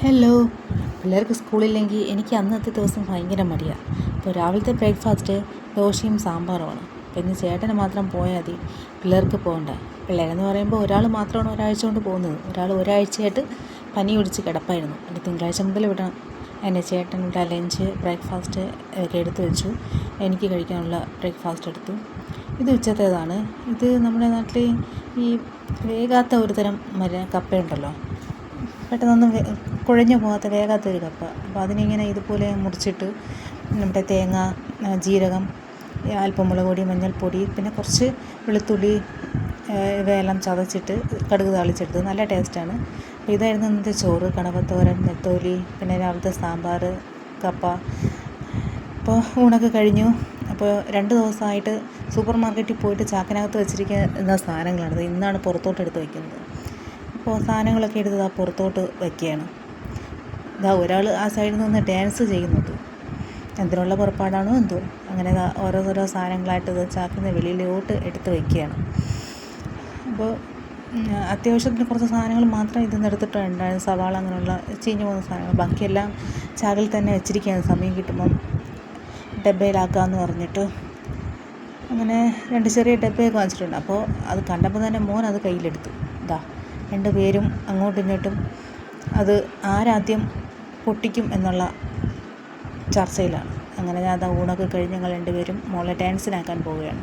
Hello. പിള്ളേർക്ക് സ്കൂളില്ലെങ്കിൽ എനിക്ക് അന്നത്തെ ദിവസം ഭയങ്കര മടിയാണ്. ഇപ്പോൾ രാവിലത്തെ ബ്രേക്ക്ഫാസ്റ്റ് ദോശയും സാമ്പാറുമാണ്. അപ്പോൾ ഇന്ന് ചേട്ടന് മാത്രം പോയാൽ മതി, പിള്ളേർക്ക് പോകണ്ട. പിള്ളേരെന്ന് പറയുമ്പോൾ ഒരാൾ മാത്രമാണ് ഒരാഴ്ച കൊണ്ട് പോകുന്നത്. ഒരാൾ ഒരാഴ്ചയായിട്ട് പനി പിടിച്ച് കിടപ്പായിരുന്നു. എൻ്റെ തിങ്കളാഴ്ച മുതൽ വിടണം. എൻ്റെ ചേട്ടനുള്ള ലഞ്ച് ബ്രേക്ക്ഫാസ്റ്റ് ഒക്കെ എടുത്തു വെച്ചു. എനിക്ക് കഴിക്കാനുള്ള ബ്രേക്ക്ഫാസ്റ്റ് എടുത്തു. ഇത് ഉച്ചത്തേതാണ്. ഇത് നമ്മുടെ നാട്ടിൽ ഈ വേകാത്ത ഒരു തരം കപ്പയുണ്ടല്ലോ, പെട്ടെന്നൊന്നും കുഴഞ്ഞു പോകാത്ത വേകാത്തൊരു കപ്പ. അപ്പോൾ അതിനിങ്ങനെ ഇതുപോലെ മുറിച്ചിട്ട് നമ്മുടെ തേങ്ങ, ജീരകം, അല്പം മുളക് പൊടി, മഞ്ഞൾപ്പൊടി, പിന്നെ കുറച്ച് വെളുത്തുള്ളി, ഇവയെല്ലാം ചതച്ചിട്ട് കടുക് താളിച്ചെടുത്ത് നല്ല ടേസ്റ്റാണ്. അപ്പോൾ ഇതായിരുന്നു ഇന്നത്തെ ചോറ്. കണവത്തോരൻ, നെത്തോലി, പിന്നെ രാവിലത്തെ സാമ്പാർ, കപ്പ. അപ്പോൾ ഊണൊക്കെ കഴിഞ്ഞു. അപ്പോൾ 2 ദിവസമായിട്ട് സൂപ്പർ മാർക്കറ്റിൽ പോയിട്ട് ചാക്കിനകത്ത് വെച്ചിരിക്കുന്ന സാധനങ്ങളാണ് ഇന്നാണ് പുറത്തോട്ട് എടുത്ത് വയ്ക്കുന്നത്. അപ്പോൾ സാധനങ്ങളൊക്കെ എടുത്ത് പുറത്തോട്ട് വയ്ക്കുകയാണ്. ഒരാൾ ആ സൈഡിൽ നിന്ന് ഡാൻസ് ചെയ്യുന്നുണ്ട്. എന്തിനുള്ള പുറപ്പാടാണോ എന്തോ. അങ്ങനെ ഓരോരോ സാധനങ്ങളായിട്ട് ചാക്കിൽ നിന്ന് വെളിയിലോട്ട് എടുത്ത് വയ്ക്കുകയാണ്. അപ്പോൾ അത്യാവശ്യത്തിന് കുറച്ച് സാധനങ്ങൾ മാത്രം ഇതിൽ നിന്ന് എടുത്തിട്ടുണ്ടായിരുന്നു. സവാള, അങ്ങനെയുള്ള ചീഞ്ഞു പോകുന്ന സാധനങ്ങൾ. ബാക്കിയെല്ലാം ചാക്കിൽ തന്നെ വെച്ചിരിക്കുകയാണ്. സമയം കിട്ടുമ്പം ഡബ്ബയിലാക്കാമെന്ന് പറഞ്ഞിട്ട് അങ്ങനെ 2 ചെറിയ ഡബ്ബയൊക്കെ വാങ്ങിച്ചിട്ടുണ്ട്. അപ്പോൾ അത് കണ്ടപ്പോൾ തന്നെ മോൻ അത് കയ്യിലെടുത്തു. 2 പേരും അങ്ങോട്ടും ഇങ്ങോട്ടും അത് ആരാദ്യം പൊട്ടിക്കും എന്നുള്ള ചർച്ചയിലാണ്. അങ്ങനെ ഞാൻ ഊണൊക്കെ കഴിഞ്ഞ് ഞങ്ങൾ 2 പേരും മോളെ ഡാൻസിനാക്കാൻ പോവുകയാണ്.